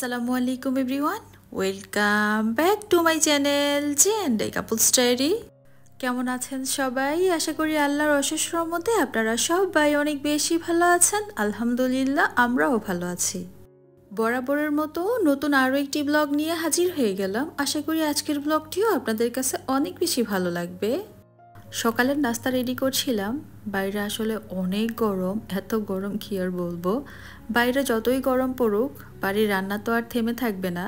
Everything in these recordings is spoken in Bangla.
আসসালামু আলাইকুম everyone, welcome back to my channel J and couples diary. কেমন আছেন সবাই? আশা করি আল্লাহর অশেষ রহমতে আপনারা সবাই অনেক বেশি ভালো আছেন। আলহামদুলিল্লাহ, আমরাও ভালো আছি। বরাবরের মতো নতুন আরও একটি ব্লগ নিয়ে হাজির হয়ে গেলাম। আশা করি আজকের ব্লগটিও আপনাদের কাছে অনেক বেশি ভালো লাগবে। সকালের নাস্তা রেডি করছিলাম। বাইরে আসলে অনেক গরম, এত গরম কি আর বলবো। বাইরে যতই গরম পড়ুক, বাড়ির রান্না তো আর থেমে থাকবে না।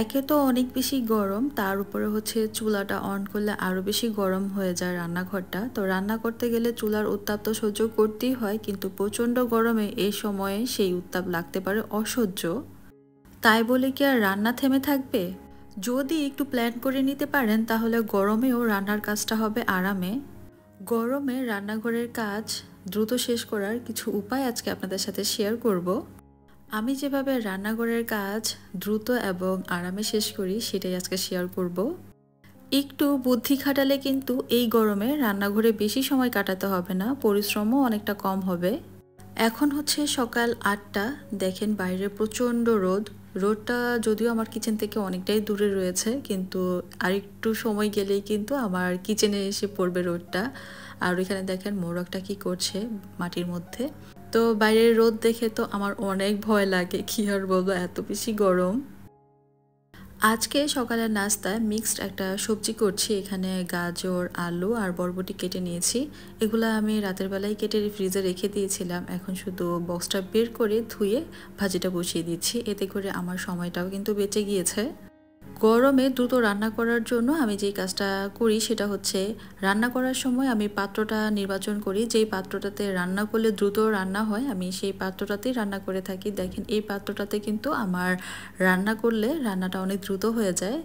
একে তো অনেক বেশি গরম, তার উপরে হচ্ছে চুলাটা অন করলে আরও বেশি গরম হয়ে যায় রান্নাঘরটা। তো রান্না করতে গেলে চুলার উত্তাপ তো সহ্য করতেই হয়, কিন্তু প্রচণ্ড গরমে এই সময়ে সেই উত্তাপ লাগতে পারে অসহ্য। তাই বলে কি আর রান্না থেমে থাকবে? যদি একটু প্ল্যান করে নিতে পারেন তাহলে গরমেও রান্নার কাজটা হবে আরামে। গরমে রান্নাঘরের কাজ দ্রুত শেষ করার কিছু উপায় আজকে আপনাদের সাথে শেয়ার করব। আমি যেভাবে রান্নাঘরের কাজ দ্রুত এবং আরামে শেষ করি সেটাই আজকে শেয়ার করব। একটু বুদ্ধি খাটালে কিন্তু এই গরমে রান্নাঘরে বেশি সময় কাটাতে হবে না, পরিশ্রমও অনেকটা কম হবে। এখন হচ্ছে সকাল 8টা। দেখেন বাইরে প্রচণ্ড রোদ। রোদটা যদিও আমার কিচেন থেকে অনেকটাই দূরে রয়েছে, কিন্তু আরেকটু সময় গেলেই কিন্তু আমার কিচেনে এসে পড়বে রোদটা। আর ওইখানে দেখেন মোরগটা কি করছে মাটির মধ্যে। তো বাইরের রোদ দেখে তো আমার অনেক ভয় লাগে, কি আর বলবো, এত বেশি গরম। আজকে সকালের নাস্তায় মিক্সড একটা সবজি করছি। এখানে গাজর, আলু আর বরবটি কেটে নিয়েছি। এগুলো আমি রাতের বেলায় কেটে ফ্রিজে রেখে দিয়েছিলাম। এখন শুধু বক্সটা বের করে ধুয়ে ভাজিটা বসিয়ে দিচ্ছি। এতে করে আমার সময়টাও কিন্তু বেঁচে গিয়েছে। গরমে দ্রুত রান্না করার জন্য আমি যেই কাজটা করি সেটা হচ্ছে, রান্না করার সময় আমি পাত্রটা নির্বাচন করি। যেই পাত্রটাতে রান্না করলে দ্রুত রান্না হয় আমি সেই পাত্রটাতেই রান্না করে থাকি। দেখেন এই পাত্রটাতে কিন্তু আমার রান্না করলে রান্নাটা অনেক দ্রুত হয়ে যায়।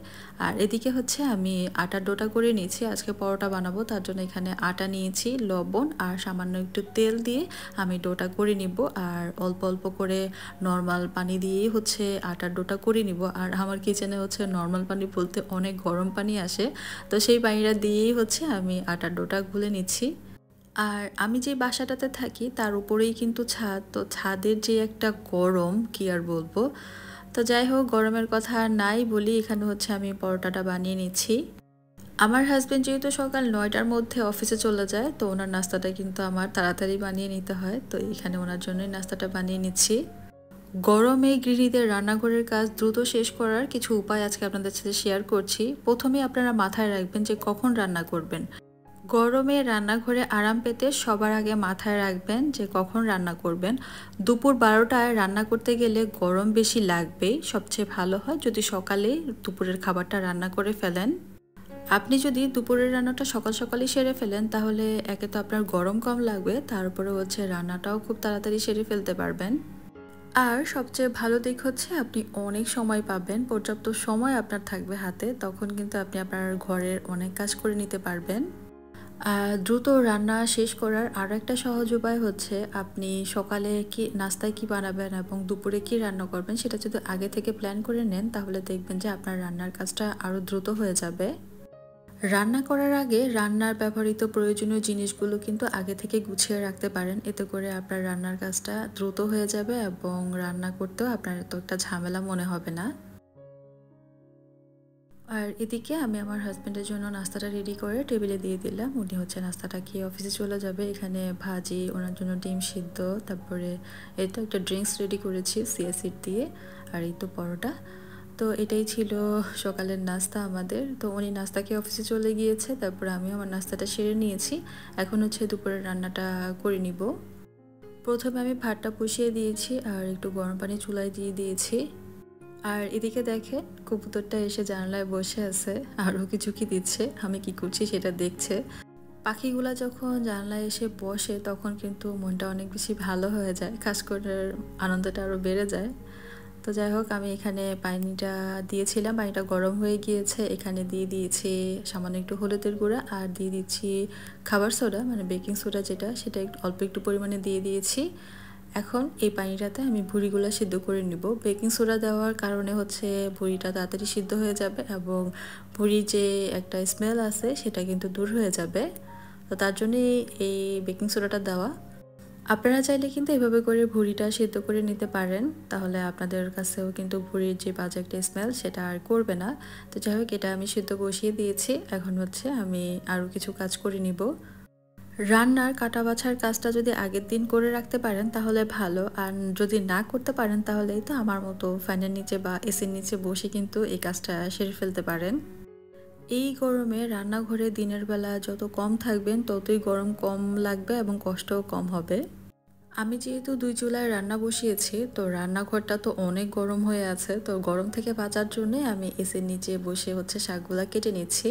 আর এদিকে হচ্ছে আমি আটার ডোটা করে নিয়েছি। আজকে পরোটা বানাবো, তার জন্য এখানে আটা নিয়েছি, লবণ আর সামান্য একটু তেল দিয়ে আমি ডোটা করে নিব। আর অল্প অল্প করে নর্মাল পানি দিয়েই হচ্ছে আটার ডোটা করে নিব। আর আমার কিচেনে হচ্ছে নর্মাল পানি বলতে অনেক গরম পানি আসে, তো সেই পানিটা দিয়েই হচ্ছে আমি আটার ডোটা গুলে নিচ্ছি। আর আমি যে বাসাটাতে থাকি তার উপরেই কিন্তু ছাদ, তো ছাদের যে একটা গরম কি আর বলবো। তো যাই হোক, গরমের কথা আর নাই বলি, এখানে হচ্ছে আমি পরোটাটা বানিয়ে নিচ্ছি। আমার হাজব্যান্ড যেহেতু সকাল 9টার মধ্যে অফিসে চলে যায়, তো ওনার নাস্তাটা কিন্তু আমার তাড়াতাড়ি বানিয়ে নিতে হয়। তো এখানে ওনার জন্যই নাস্তাটা বানিয়ে নিচ্ছি। গরমে গৃহিণীদের রান্নাঘরের কাজ দ্রুত শেষ করার কিছু উপায় আজকে আপনাদের সাথে শেয়ার করছি। প্রথমে আপনারা মাথায় রাখবেন যে কখন রান্না করবেন। গরমে রান্নাঘরে আরাম পেতে সবার আগে মাথায় রাখবেন যে কখন রান্না করবেন। দুপুর 12টায় রান্না করতে গেলে গরম বেশি লাগবেই। সবচেয়ে ভালো হয় যদি সকালে দুপুরের খাবারটা রান্না করে ফেলেন। আপনি যদি দুপুরের রান্নাটা সকাল সকালই সেরে ফেলেন তাহলে একে তো আপনার গরম কম লাগবে, তারপরে হচ্ছে রান্নাটাও খুব তাড়াতাড়ি সেরে ফেলতে পারবেন। আর সবচেয়ে ভালো দিক হচ্ছে আপনি অনেক সময় পাবেন, পর্যাপ্ত সময় আপনার থাকবে হাতে, তখন কিন্তু আপনি আপনার ঘরের অনেক কাজ করে নিতে পারবেন। আর দ্রুত রান্না শেষ করার আরও একটা সহজ উপায় হচ্ছে, আপনি সকালে কি নাস্তায় কি বানাবেন এবং দুপুরে কি রান্না করবেন সেটা যদি আগে থেকে প্ল্যান করে নেন তাহলে দেখবেন যে আপনার রান্নার কাজটা আরও দ্রুত হয়ে যাবে। রান্না করার আগে রান্নার ব্যবহৃত প্রয়োজনীয় জিনিসগুলো কিন্তু আগে থেকে গুছিয়ে রাখতে পারেন। এতে করে আপনার রান্নার কাজটা দ্রুত হয়ে যাবে এবং রান্না করতেও আপনার এত একটা ঝামেলা মনে হবে না। আর এদিকে আমি আমার হাজব্যান্ডের জন্য নাস্তাটা রেডি করে টেবিলে দিয়ে দিলাম। উনি হচ্ছে নাস্তাটা খেয়ে অফিসে চলে যাবে। এখানে ভাজি, ওনার জন্য ডিম সিদ্ধ, তারপরে এই তো একটা ড্রিঙ্কস রেডি করেছি চিয়া সিড দিয়ে, আর এই তো পরোটা। তো এটাই ছিল সকালের নাস্তা আমাদের। তো উনি নাস্তা খেয়ে অফিসে চলে গিয়েছে, তারপরে আমি আমার নাস্তাটা সেরে নিয়েছি। এখন হচ্ছে দুপুরের রান্নাটা করে নিব। প্রথমে আমি ভাতটা বসিয়ে দিয়েছি আর একটু গরম পানি চুলায় দিয়ে দিয়েছি। আর এদিকে দেখে কবুতরটা এসে জানালায় বসে আছে, আরও কিছু কি দিচ্ছে, আমি কি করছি সেটা দেখছে। পাখিগুলা যখন জানালায় এসে বসে তখন কিন্তু মনটা অনেক বেশি ভালো হয়ে যায়, কাজ করার আনন্দটা আরও বেড়ে যায়। তো যাই হোক, আমি এখানে পানিটা দিয়েছিলাম, পানিটা গরম হয়ে গিয়েছে। এখানে দিয়ে দিয়েছি সামান্য একটু হলুদের গুঁড়া আর দিয়ে দিচ্ছি খাবার সোডা, মানে বেকিং সোডা যেটা, সেটা একটু অল্প একটু পরিমাণে দিয়ে দিয়েছি। এখন এই পানিটাতে আমি ভুঁড়িগুলো সিদ্ধ করে নিব। বেকিং সোডা দেওয়ার কারণে হচ্ছে ভুঁড়িটা তাড়াতাড়ি সিদ্ধ হয়ে যাবে এবং ভুঁড়ির যে একটা স্মেল আছে সেটা কিন্তু দূর হয়ে যাবে। তো তার জন্যই এই বেকিং সোডাটা দেওয়া। আপনারা চাইলে কিন্তু এভাবে করে ভুঁড়িটা সিদ্ধ করে নিতে পারেন, তাহলে আপনাদের কাছেও কিন্তু ভুঁড়ির যে বাজে একটা স্মেল সেটা আর করবে না। তো যাই হোক, এটা আমি সিদ্ধ বসিয়ে দিয়েছি। এখন হচ্ছে আমি আরও কিছু কাজ করে নিব। রান্নার কাটা বাছার কাজটা যদি আগের দিন করে রাখতে পারেন তাহলে ভালো, আর যদি না করতে পারেন তাহলেই তো আমার মতো ফ্যানের নিচে বা এসির নিচে বসে কিন্তু এই কাজটা সেরে ফেলতে পারেন। এই গরমে রান্নাঘরে দিনের বেলা যত কম থাকবেন ততই গরম কম লাগবে এবং কষ্টও কম হবে। আমি যেহেতু 2 চুলায় রান্না বসিয়েছি, তো রান্নাঘরটা তো অনেক গরম হয়ে আছে, তো গরম থেকে বাঁচার জন্যে আমি এসির নিচে বসে হচ্ছে শাকগুলা কেটে নিচ্ছি।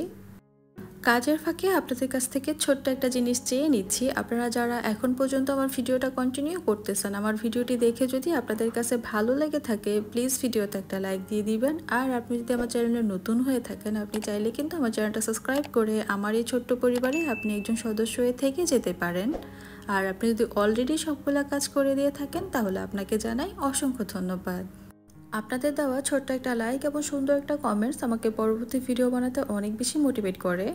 কাজের ফাঁকে আপনাদের কাছ থেকে ছোট্ট একটা জিনিস চেয়ে নিচ্ছি। আপনারা যারা এখন পর্যন্ত আমার ভিডিওটা কন্টিনিউ করতেছেন, আমার ভিডিওটি দেখে যদি আপনাদের কাছে ভালো লেগে থাকে প্লিজ ভিডিওতে একটা লাইক দিয়ে দিবেন। আর আপনি যদি আমার চ্যানেলে নতুন হয়ে থাকেন, আপনি চাইলে কিন্তু আমার চ্যানেলটা সাবস্ক্রাইব করে আমার এই ছোট্ট পরিবারে আপনি একজন সদস্য হয়ে থেকে যেতে পারেন। আর আপনি যদি অলরেডি সবগুলা কাজ করে দিয়ে থাকেন তাহলে আপনাকে জানাই অসংখ্য ধন্যবাদ। আপনাদের দেওয়া ছোট্ট একটা লাইক এবং সুন্দর একটা কমেন্টস আমাকে পরবর্তী ভিডিও বানাতে অনেক বেশি মোটিভেট করে।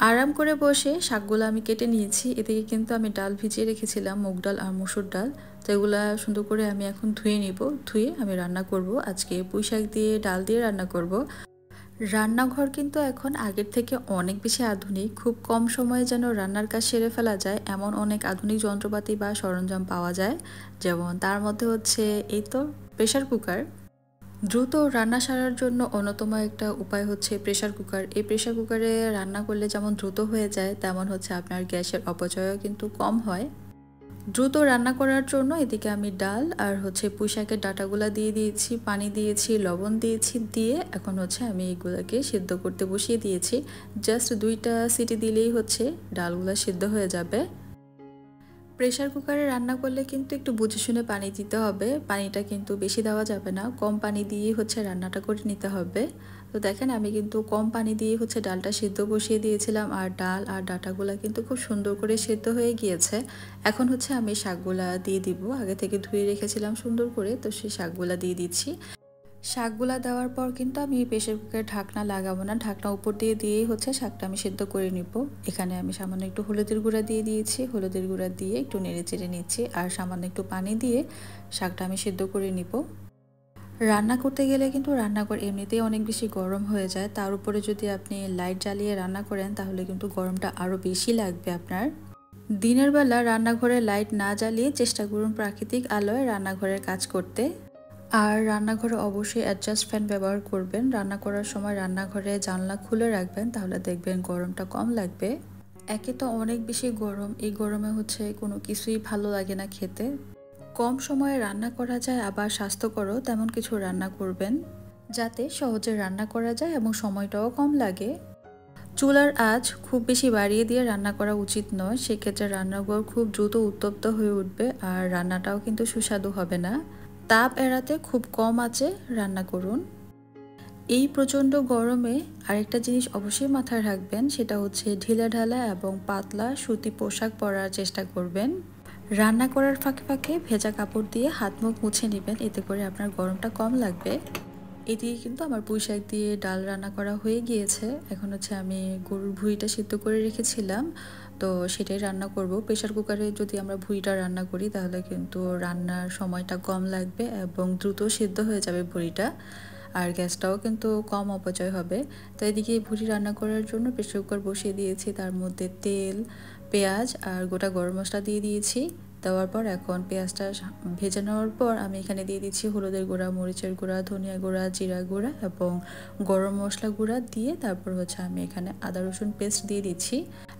আরাম করে বসে শাকগুলো আমি কেটে নিয়েছি। এদিকে কিন্তু আমি ডাল ভিজিয়ে রেখেছিলাম, মুগ ডাল আর মসুর ডাল। তো এগুলা সুন্দর করে আমি এখন ধুয়ে নিব। ধুয়ে আমি রান্না করব। আজকে পুঁই শাক দিয়ে ডাল দিয়ে রান্না করব। রান্নাঘর কিন্তু এখন আগের থেকে অনেক বেশি আধুনিক। খুব কম সময়ে যেন রান্নার কাজ সেরে ফেলা যায় এমন অনেক আধুনিক যন্ত্রপাতি বা সরঞ্জাম পাওয়া যায়। যেমন তার মধ্যে হচ্ছে এই তো প্রেসার কুকার। দ্রুত রান্না সারার জন্য অন্যতম একটা উপায় হচ্ছে প্রেসার কুকার। এই প্রেসার কুকারে রান্না করলে যেমন দ্রুত হয়ে যায়, তেমন হচ্ছে আপনার গ্যাসের অপচয়ও কিন্তু কম হয়। দ্রুত রান্না করার জন্য এদিকে আমি ডাল আর হচ্ছে পুঁই শাকের ডাঁটাগুলা দিয়ে দিয়েছি, পানি দিয়েছি, লবণ দিয়েছি, দিয়ে এখন হচ্ছে আমি এগুলাকে সিদ্ধ করতে বসিয়ে দিয়েছি। জাস্ট 2টা সিটি দিলেই হচ্ছে ডালগুলা সিদ্ধ হয়ে যাবে। প্রেসার কুকারে রান্না করলে কিন্তু একটু বুঝে শুনে পানি দিতে হবে। পানিটা কিন্তু বেশি দেওয়া যাবে না, কম পানি দিয়ে হচ্ছে রান্নাটা করে নিতে হবে। তো দেখেন আমি কিন্তু কম পানি দিয়ে হচ্ছে ডালটা সিদ্ধ বসিয়ে দিয়েছিলাম, আর ডাল আর ডাঁটাগুলা কিন্তু খুব সুন্দর করে সিদ্ধ হয়ে গিয়েছে। এখন হচ্ছে আমি শাকগুলা দিয়ে দিব। আগে থেকে ধুয়ে রেখেছিলাম সুন্দর করে, তো সেই শাকগুলা দিয়ে দিচ্ছি। শাকগুলা দেওয়ার পর কিন্তু আমি প্রেসার কুকারের ঢাকনা লাগাবো না, ঢাকনা উপর দিয়ে দিয়েই হচ্ছে শাকটা আমি সিদ্ধ করে নিব। এখানে আমি সামান্য একটু হলুদের গুঁড়া দিয়ে দিয়েছি, হলুদের গুঁড়া দিয়ে একটু নেড়ে চেড়ে নিচ্ছি, আর সামান্য একটু পানি দিয়ে শাকটা আমি সিদ্ধ করে নিব। রান্না করতে গেলে কিন্তু রান্নাঘর এমনিতেই অনেক বেশি গরম হয়ে যায়, তার উপরে যদি আপনি লাইট জ্বালিয়ে রান্না করেন তাহলে কিন্তু গরমটা আরও বেশি লাগবে আপনার। দিনের বেলা রান্নাঘরে লাইট না জ্বালিয়ে চেষ্টা করুন প্রাকৃতিক আলোয় রান্নাঘরের কাজ করতে। আর রান্নাঘরে অবশ্যই অ্যাডজাস্ট ফ্যান ব্যবহার করবেন। রান্না করার সময় রান্নাঘরে জানলা খুলে রাখবেন, তাহলে দেখবেন গরমটা কম লাগবে। একে তো অনেক বেশি গরম, এই গরমে হচ্ছে কোনো কিছুই ভালো লাগে না খেতে। কম সময়ে রান্না করা যায় আবার স্বাস্থ্যকরও তেমন কিছু রান্না করবেন, যাতে সহজে রান্না করা যায় এবং সময়টাও কম লাগে। চুলার আঁচ খুব বেশি বাড়িয়ে দিয়ে রান্না করা উচিত নয়, সেক্ষেত্রে রান্নাঘর খুব দ্রুত উত্তপ্ত হয়ে উঠবে আর রান্নাটাও কিন্তু সুস্বাদু হবে না। তাপ এড়াতে খুব কম আঁচে রান্না করুন। এই প্রচণ্ড গরমে আরেকটা জিনিস অবশ্যই মাথায় রাখবেন, সেটা হচ্ছে ঢিলেঢালা এবং পাতলা সুতি পোশাক পরার চেষ্টা করবেন। রান্না করার ফাঁকে ফাঁকে ভেজা কাপড় দিয়ে হাত মুখ মুছে নেবেন, এতে করে আপনার গরমটা কম লাগবে। এদিকে কিন্তু আমার পুঁই শাক দিয়ে ডাল রান্না করা হয়ে গিয়েছে। এখন হচ্ছে আমি গরুর ভুঁড়িটা সিদ্ধ করে রেখেছিলাম, তো সেটাই রান্না করব। প্রেসার কুকারে যদি আমরা ভুঁড়িটা রান্না করি তাহলে কিন্তু রান্নার সময়টা কম লাগবে এবং দ্রুত সিদ্ধ হয়ে যাবে ভুঁড়িটা, আর গ্যাসটাও কিন্তু কম অপচয় হবে। তো এদিকে ভুঁড়ি রান্না করার জন্য প্রেসার কুকার বসিয়ে দিয়েছি, তার মধ্যে তেল, পেঁয়াজ আর গোটা গরম মশলা দিয়ে দিয়েছি। দেওয়ার পর এখন পেঁয়াজটা ভেজে নেওয়ার পর আমি এখানে দিয়ে দিচ্ছি হলুদের গুঁড়া, মরিচের গুঁড়া, ধনিয়া গুঁড়া, জিরা গুঁড়া এবং গরম মশলা গুঁড়া দিয়ে তারপর হচ্ছে আমি এখানে আদা রসুন পেস্ট দিয়ে দিচ্ছি।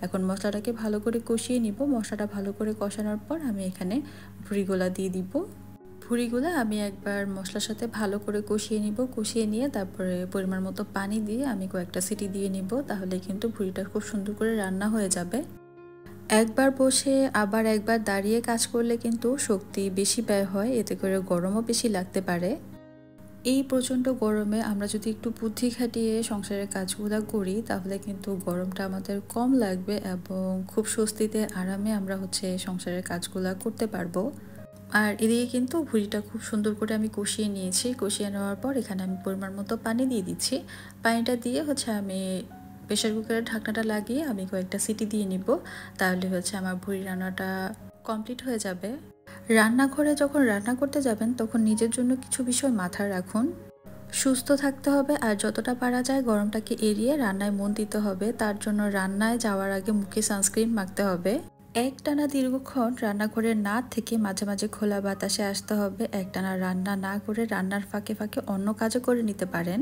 এখন মশলাটাকে ভালো করে কষিয়ে নিব। মশলাটা ভালো করে কষানোর পর আমি এখানে ভুঁড়িগুলা দিয়ে দিব। ভুঁড়িগুলো আমি একবার মশলার সাথে ভালো করে কষিয়ে নিব। কষিয়ে নিয়ে তারপরে পরিমাণ মতো পানি দিয়ে আমি কয়েকটা সিটি দিয়ে নিব, তাহলে কিন্তু ভুঁড়িটা খুব সুন্দর করে রান্না হয়ে যাবে। একবার বসে আবার একবার দাঁড়িয়ে কাজ করলে কিন্তু শক্তি বেশি ব্যয় হয়, এতে করে গরমও বেশি লাগতে পারে। এই প্রচণ্ড গরমে আমরা যদি একটু বুদ্ধি খাটিয়ে সংসারের কাজগুলো করি তাহলে কিন্তু গরমটা আমাদের কম লাগবে এবং খুব স্বস্তিতে আরামে আমরা হচ্ছে সংসারের কাজগুলো করতে পারবো। আর এদিকে কিন্তু ভুঁড়িটা খুব সুন্দর করে আমি কষিয়ে নিয়েছি। কষিয়ে নেওয়ার পর এখানে আমি পরিমাণ মতো পানি দিয়ে দিচ্ছি। পানিটা দিয়ে হচ্ছে আমি প্রেসার কুকারের ঢাকনাটা লাগিয়ে আমি কয়েকটা সিটি দিয়ে নিব, তাহলে হচ্ছে আমার ভুঁড়ি রান্নাটা কমপ্লিট হয়ে যাবে। রান্নাঘরে যখন রান্না করতে যাবেন তখন নিজের জন্য কিছু বিষয় মাথায় রাখুন। সুস্থ থাকতে হবে আর যতটা পারা যায় গরমটাকে এড়িয়ে রান্নায় মন দিতে হবে। তার জন্য রান্নায় যাওয়ার আগে মুখে সানস্ক্রিন মাখতে হবে। একটানা দীর্ঘক্ষণ রান্নাঘরে না থেকে মাঝে মাঝে খোলা বাতাসে আসতে হবে। একটানা রান্না না করে রান্নার ফাঁকে ফাঁকে অন্য কাজও করে নিতে পারেন।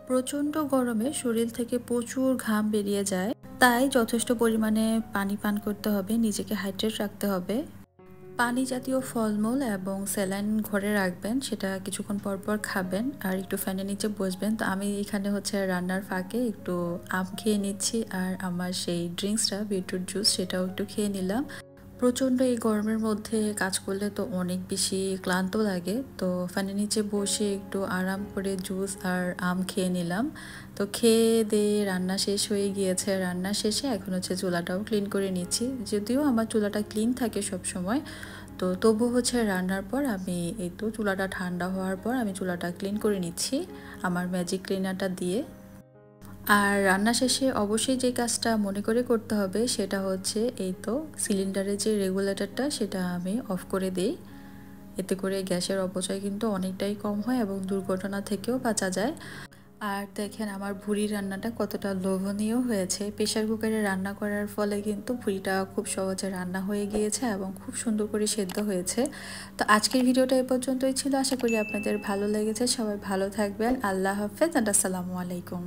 প্রচণ্ড গরমে শরীর থেকে প্রচুর ঘাম বেরিয়ে যায়, তাই যথেষ্ট পরিমাণে পানি পান করতে হবে, নিজেকে হাইড্রেট রাখতে হবে। পানি জাতীয় ফলমূল এবং স্যালাইন ঘরে রাখবেন, সেটা কিছুক্ষণ পর পর খাবেন আর একটু ফ্যানের নিচে বসবেন। তো আমি এখানে রান্নার ফাঁকে একটু আম খেয়ে নিচ্ছি আর আমার সেই ড্রিঙ্কসটা বিটরুট জুস সেটাও একটু খেয়ে নিলাম। প্রচণ্ড এই গরমের মধ্যে কাজ করলে তো অনেক বেশি ক্লান্ত লাগে, তো ফ্যানের নিচে বসে একটু আরাম করে জুস আর আম খেয়ে নিলাম। তো খেয়ে দিয়ে রান্না শেষ হয়ে গিয়েছে। রান্না শেষে এখন চুলাটাও ক্লিন করে নিচ্ছি। যদিও আমার চুলাটা ক্লিন থাকে সব সময়, তো তবু রান্নার পর আমি এই তো চুলাটা ঠান্ডা হওয়ার পর আমি চুলাটা ক্লিন করে নিচ্ছি আমার ম্যাজিক ক্লিনারটা দিয়ে। আর রান্না শেষে অবশ্যই যে কাজটা মনে করে করতে হবে সেটা এই তো সিলিন্ডারের যে রেগুলেটরটা সেটা আমি অফ করে দিই। এতে করে গ্যাসের অপচয় কিন্তু অনেকটাই কম হয় এবং দুর্ঘটনা থেকেও বাঁচা যায়। আর দেখেন আমার ভুঁড়ি রান্নাটা কতটা লোভনীয় হয়েছে। প্রেশার কুকারে রান্না করার ফলে কিন্তু ভুঁড়িটা খুব সহজে রান্না হয়ে গিয়েছে এবং খুব সুন্দর করে সেদ্ধ হয়েছে। তো আজকের ভিডিওটা এ পর্যন্তই ছিল। আশা করি আপনাদের ভালো লেগেছে। সবাই ভালো থাকবেন। আল্লাহ হাফেজ, আসসালামু আলাইকুম।